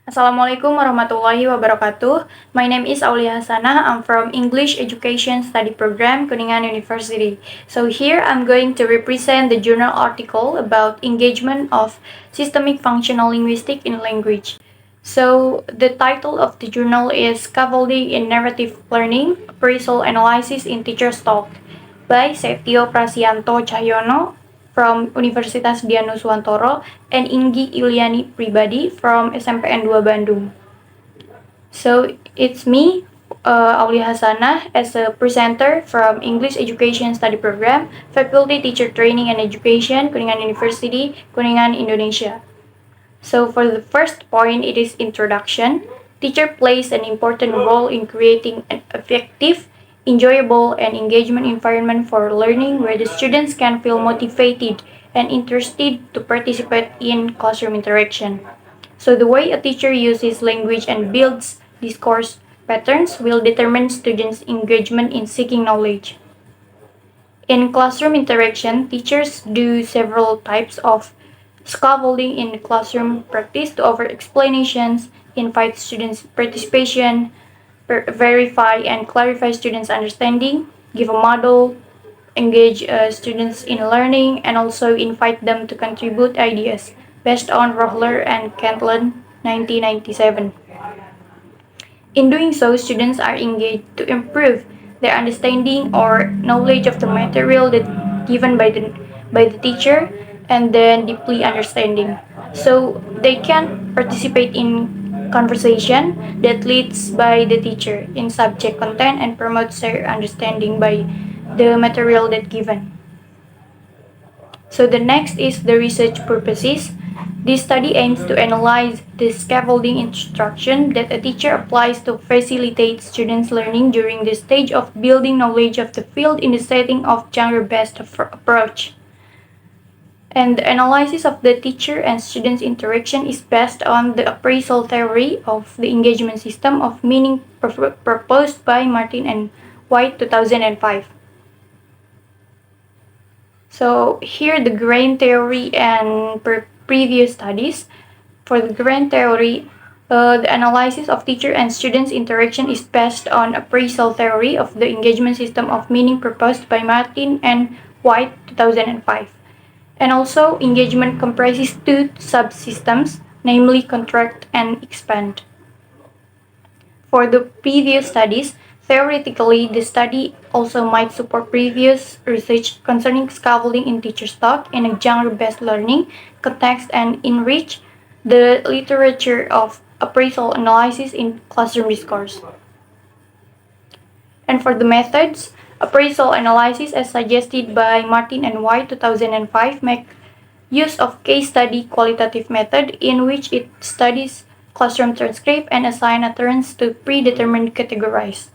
Assalamualaikum warahmatullahi wabarakatuh. My name is Auliya Hasanah. I'm from English Education Study Program, Kuningan University. So here I'm going to represent the journal article about engagement of systemic functional linguistics in language. So the title of the journal is Scaffolding in Narrative Learning, Appraisal Analysis in Teacher's Talk by Setio Prasianto Cahyono from Universitas Dianuswantoro and Inggi Iliani Pribadi from SMPN 2 Bandung. So it's me, Auliya Hasanah, as a presenter from English Education Study Program, Faculty Teacher Training and Education, Kuningan University, Kuningan, Indonesia. So for the first point, it is introduction. Teacher plays an important role in creating an effective, enjoyable, and engagement environment for learning where the students can feel motivated and interested to participate in classroom interaction. So the way a teacher uses language and builds discourse patterns will determine students' engagement in seeking knowledge. In classroom interaction, teachers do several types of scaffolding in the classroom practice to offer explanations, invite students' participation, verify and clarify students' understanding, give a model, engage students in learning, and also invite them to contribute ideas based on Rohler and Cantland 1997. In doing so, students are engaged to improve their understanding or knowledge of the material that given by the teacher and then deeply understanding. So they can participate in conversation that leads by the teacher in subject content and promotes their understanding by the material that given. So the next is the research purposes. This study aims to analyze the scaffolding instruction that a teacher applies to facilitate students' learning during the stage of building knowledge of the field in the setting of genre-based approach. And the analysis of the teacher and students' interaction is based on the appraisal theory of the engagement system of meaning proposed by Martin and White 2005. So here the grain theory and previous studies. For the grain theory, the analysis of teacher and students interaction is based on appraisal theory of the engagement system of meaning proposed by Martin and White 2005. And also engagement comprises two subsystems, namely contract and expand. For the previous studies, theoretically, the study also might support previous research concerning scaffolding in teacher's talk in a genre-based learning context and enrich the literature of appraisal analysis in classroom discourse. And for the methods, appraisal analysis as suggested by Martin and White 2005 make use of case study qualitative method in which it studies classroom transcript and assign utterance to predetermined categories.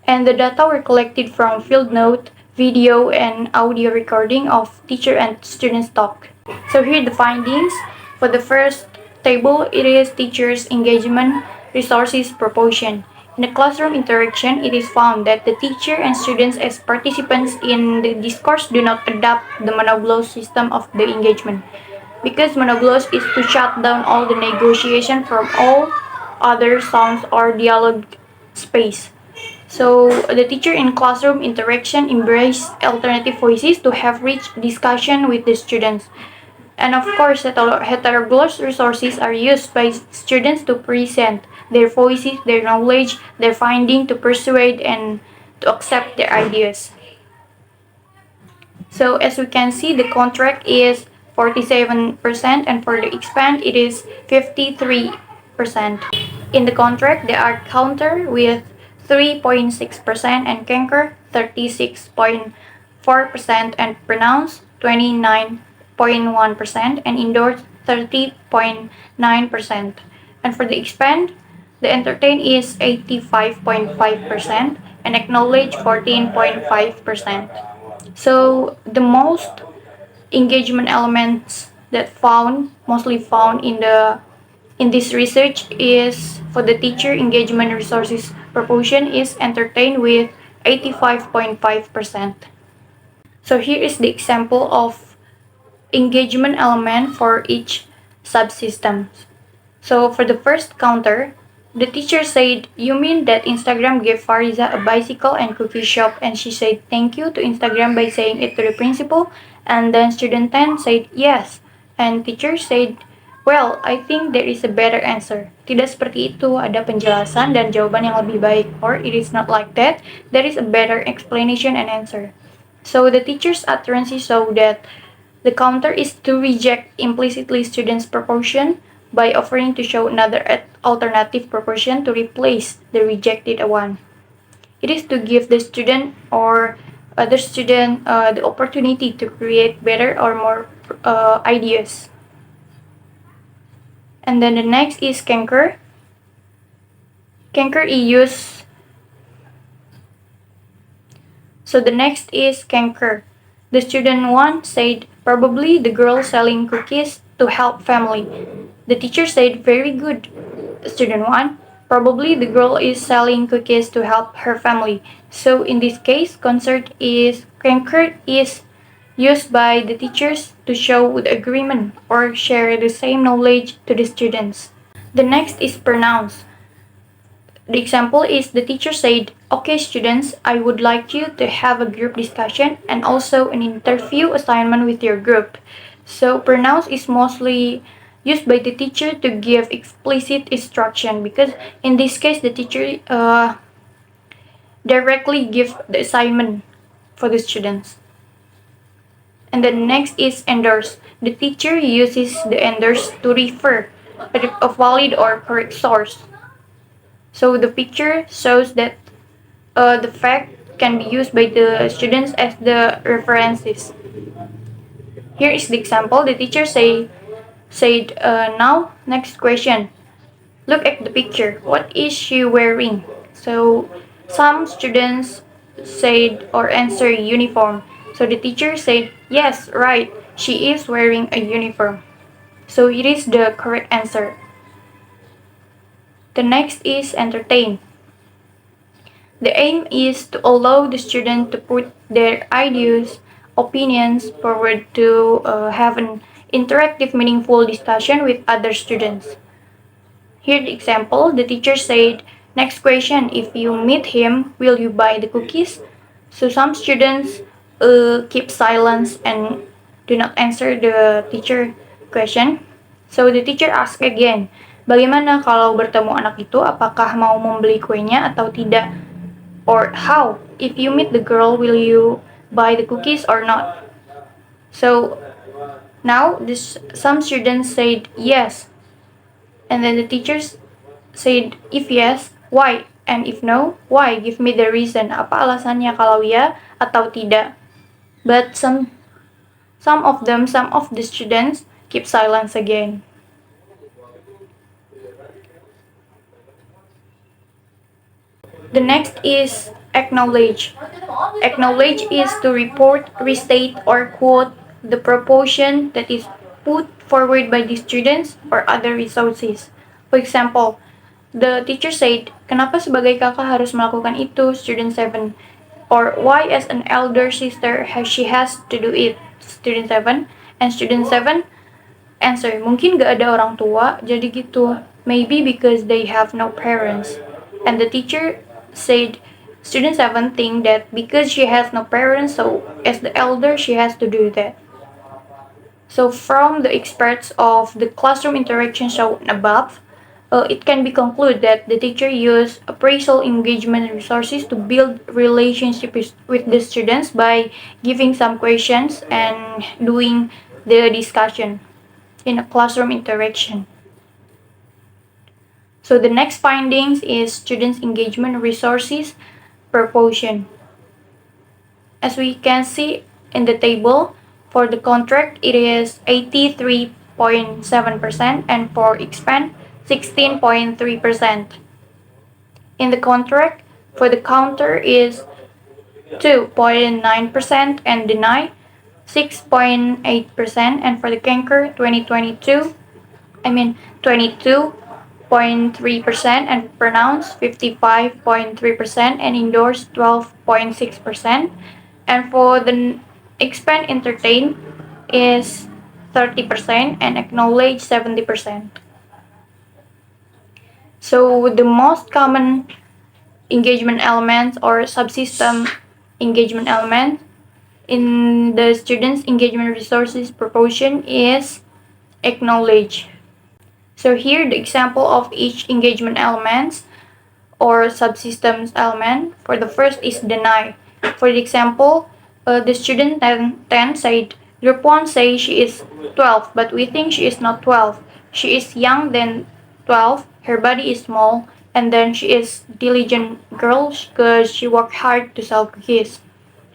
And the data were collected from field note, video, and audio recording of teacher and students talk. So here are the findings. For the first table, it is teachers' engagement resources proportion. In the classroom interaction, it is found that the teacher and students as participants in the discourse do not adopt the monoblow system of the engagement, because monoblows is to shut down all the negotiation from all other sounds or dialogue space. So the teacher in classroom interaction embrace alternative voices to have rich discussion with the students. And of course, heteroglottal resources are used by students to present their voices, their knowledge, their finding, to persuade and to accept their ideas. So as we can see, the contract is 47% and for the expand it is 53%. In the contract, they are counter with 3.6% and canker 36.4% and pronounce 29.1% and endorse 30.9%. And for the expand, the entertain is 85.5% and acknowledge 14.5%. So the most engagement elements that mostly found in this research is for the teacher engagement resources proportion is entertained with 85.5%. So here is the example of engagement element for each subsystem. So for the first counter, the teacher said, "You mean that Instagram gave Fariza a bicycle and cookie shop?" And she said thank you to Instagram by saying it to the principal. And then student 10 said yes. And teacher said, "Well, I think there is a better answer." Tidak seperti itu, ada penjelasan dan jawaban yang lebih baik. Or it is not like that, there is a better explanation and answer. So the teacher's utterances show that the counter is to reject implicitly students' proportion by offering to show another alternative proportion to replace the rejected one. It is to give the student or other student the opportunity to create better or more ideas. And then the next is canker. Canker is used. So the next is canker. The student 1 said, "Probably the girl selling cookies to help family." The teacher said, "Very good." Student 1, "Probably the girl is selling cookies to help her family." So in this case, concert is concurred is used by the teachers to show the agreement or share the same knowledge to the students. The next is pronouns. The example is the teacher said, "Okay students, I would like you to have a group discussion and also an interview assignment with your group." So pronouns is mostly used by the teacher to give explicit instruction, because in this case the teacher directly gives the assignment for the students. And the next is endorse. The teacher uses the endorse to refer a valid or correct source. So the picture shows that the fact can be used by the students as the references. Here is the example. The teacher said, "Now, next question. Look at the picture. What is she wearing?" So some students said or answered uniform. So the teacher said, "Yes, right. She is wearing a uniform." So it is the correct answer. The next is entertain. The aim is to allow the student to put their ideas, opinions forward to have an interactive, meaningful discussion with other students. Here the example, the teacher said, "Next question, if you meet him, will you buy the cookies?" So some students keep silence and do not answer the teacher question. So the teacher asked again, "Bagaimana kalau bertemu anak itu, apakah mau membeli kuenya atau tidak?" Or how, if you meet the girl, will you buy the cookies or not? So now some students said yes, and then the teachers said, "If yes, why? And if no, why? Give me the reason." Apa alasannya kalau ya atau tidak? But some of the students keep silence again. The next is acknowledge. Acknowledge is to report, restate, or quote the proportion that is put forward by the students or other resources. For example, the teacher said, "Kenapa sebagai kakak harus melakukan itu?" Student 7. Or why as an elder sister she has to do it? Student 7. And student 7 answer, "Mungkin gak ada orang tua, jadi gitu. Maybe because they have no parents." And the teacher said, student 7 think that because she has no parents, so as the elder she has to do that. So from the experts of the classroom interaction shown above, it can be concluded that the teacher used appraisal engagement resources to build relationships with the students by giving some questions and doing the discussion in a classroom interaction. So the next findings is students engagement resources proportion. As we can see in the table, for the contract it is 83.7% and for expand 16.3%. In the contract, for the counter is 2.9% and deny 6.8%, and for the canker 22.3% and pronounce 55.3% and endorse 12.6%, and for the expand entertain is 30% and acknowledge 70%. So the most common engagement elements or subsystem engagement element in the students' engagement resources proportion is acknowledge. So here the example of each engagement elements or subsystems element. For the first is deny. For the example, the student 10 said, group 1 says she is 12, but we think she is not 12. She is young than 12, her body is small, and then she is diligent girl because she worked hard to sell cookies.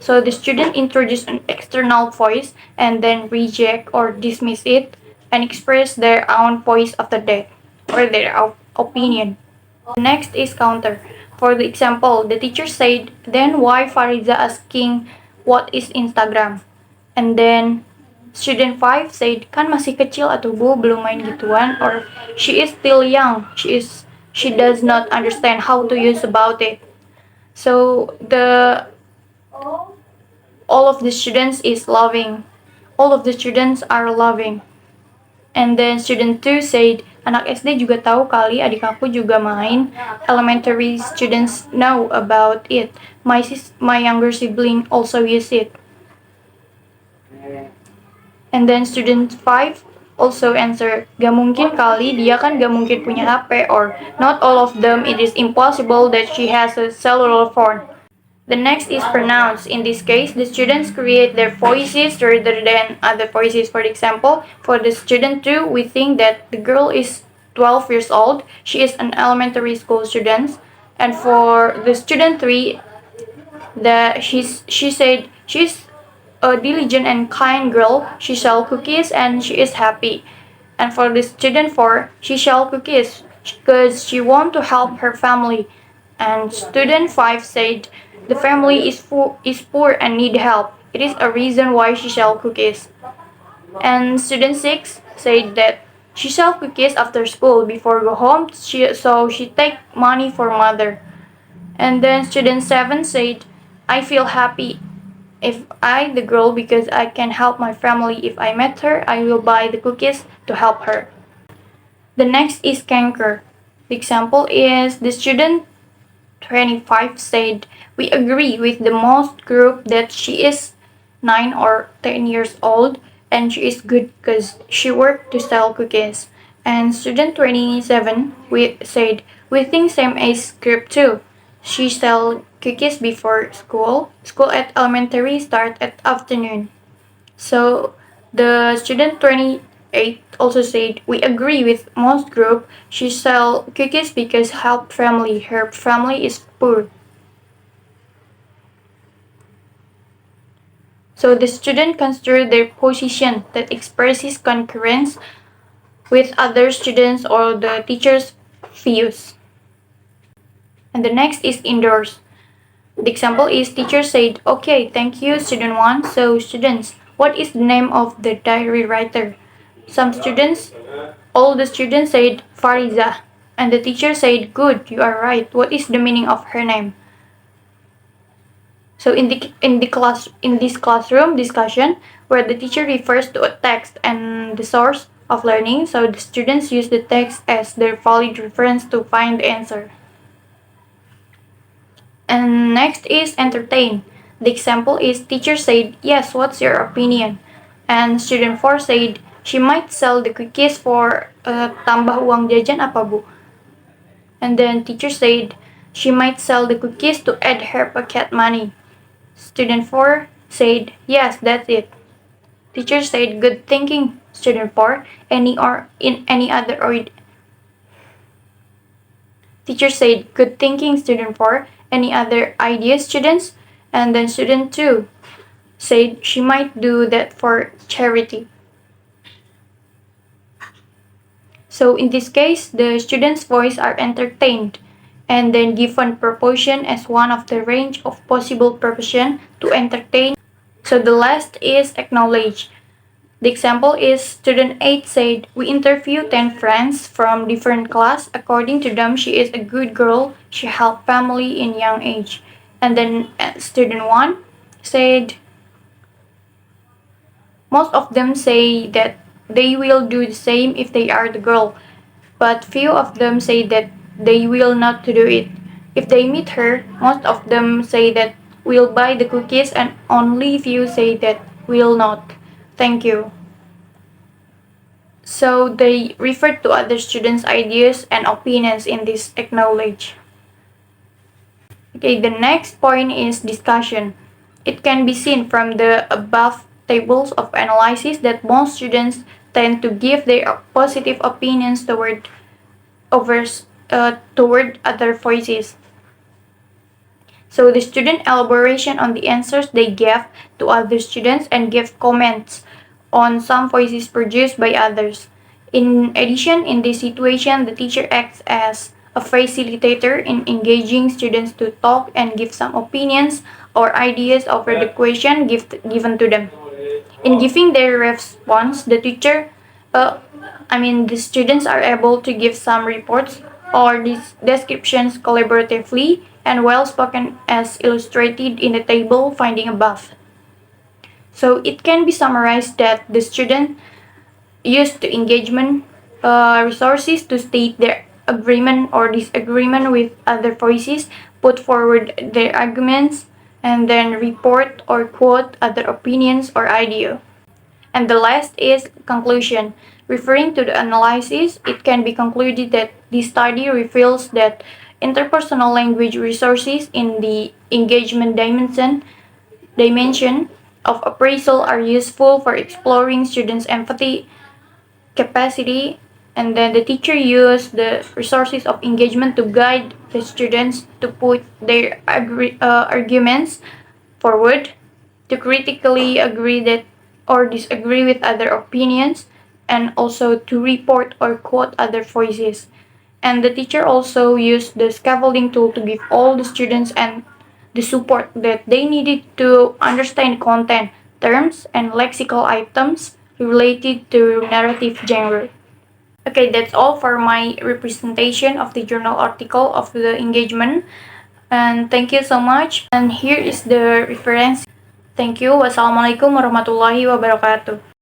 So the student introduce an external voice and then reject or dismiss it and express their own voice after that or their opinion. Next is counter. For the example, the teacher said, then why Fariza asking what is Instagram? And then student 5 said, kan masih kecil atau bu, belum main gituan, or she is still young, she does not understand how to use about it. So the all of the students is loving. All of the students are loving. And then student 2 said, anak SD juga tahu kali, adik aku juga main. Elementary students know about it. My younger sibling also use it. And then student 5 also answer, gak mungkin kali, dia kan gak mungkin punya HP, or not all of them, it is impossible that she has a cellular phone. The next is pronouns. In this case, the students create their voices rather than other voices. For example, for the student 2, we think that the girl is 12 years old. She is an elementary school student. And for the student 3, she said she's a diligent and kind girl. She sells cookies and she is happy. And for the student 4, she sells cookies because she wants to help her family. And student 5 said the family is poor and need help. It is a reason why she sells cookies. And student 6 said that she sells cookies after school before go home, so she take money for mother. And then student 7 said, I feel happy if I the girl because I can help my family. If I met her, I will buy the cookies to help her. The next is canker. The example is the student 25 said, we agree with the most group that she is 9 or 10 years old and she is good because she worked to sell cookies. And student 27 said, we think same age group too. She sell cookies before school. School at elementary start at afternoon. So the student 28 also said, we agree with most group. She sell cookies because help family. Her family is poor. So the student consider their position that expresses concurrence with other students or the teacher's views. And the next is indoors. The example is teacher said, okay, thank you, student 1. So students, what is the name of the diary writer? All the students said Fariza. And the teacher said, good, you are right. What is the meaning of her name? So in this classroom discussion, where the teacher refers to a text and the source of learning, so the students use the text as their valid reference to find the answer. And next is entertain. The example is teacher said, yes, what's your opinion? And student 4 said, she might sell the cookies for tambah uang jajan apa bu? And then teacher said, she might sell the cookies to add her pocket money. Student 4 said, yes, that's it. Teacher said, good thinking, student 4. Teacher said, good thinking, student 4. Any other ideas, students? And then student 2 said she might do that for charity. So in this case, the students' voice are entertained and then given proportion as one of the range of possible proportion to entertain. So the last is acknowledge. The example is student 8 said, we interviewed 10 friends from different class. According to them, she is a good girl. She helped family in young age. And then student 1 said, most of them say that they will do the same if they are the girl. But few of them say that they will not to do it. If they meet her, most of them say that we'll buy the cookies and only few say that we'll not. Thank you. So they refer to other students' ideas and opinions in this acknowledge. Okay, the next point is discussion. It can be seen from the above tables of analysis that most students tend to give their positive opinions toward other voices. So the student elaboration on the answers they gave to other students and give comments on some voices produced by others. In addition, in this situation, the teacher acts as a facilitator in engaging students to talk and give some opinions or ideas over the question given to them. In giving their response, the students are able to give some reports or these descriptions collaboratively and well spoken as illustrated in the table finding above. So it can be summarized that the student used the engagement resources to state their agreement or disagreement with other voices, put forward their arguments, and then report or quote other opinions or idea. And the last is conclusion. Referring to the analysis, it can be concluded that this study reveals that interpersonal language resources in the engagement dimension of appraisal are useful for exploring students' empathy capacity, and then the teacher used the resources of engagement to guide the students to put their arguments forward, to critically agree that or disagree with other opinions, and also to report or quote other voices. And the teacher also used the scaffolding tool to give all the students and the support that they needed to understand content, terms, and lexical items related to narrative genre. Okay, that's all for my representation of the journal article of the engagement. And thank you so much. And here is the reference. Thank you. Wassalamualaikum warahmatullahi wabarakatuh.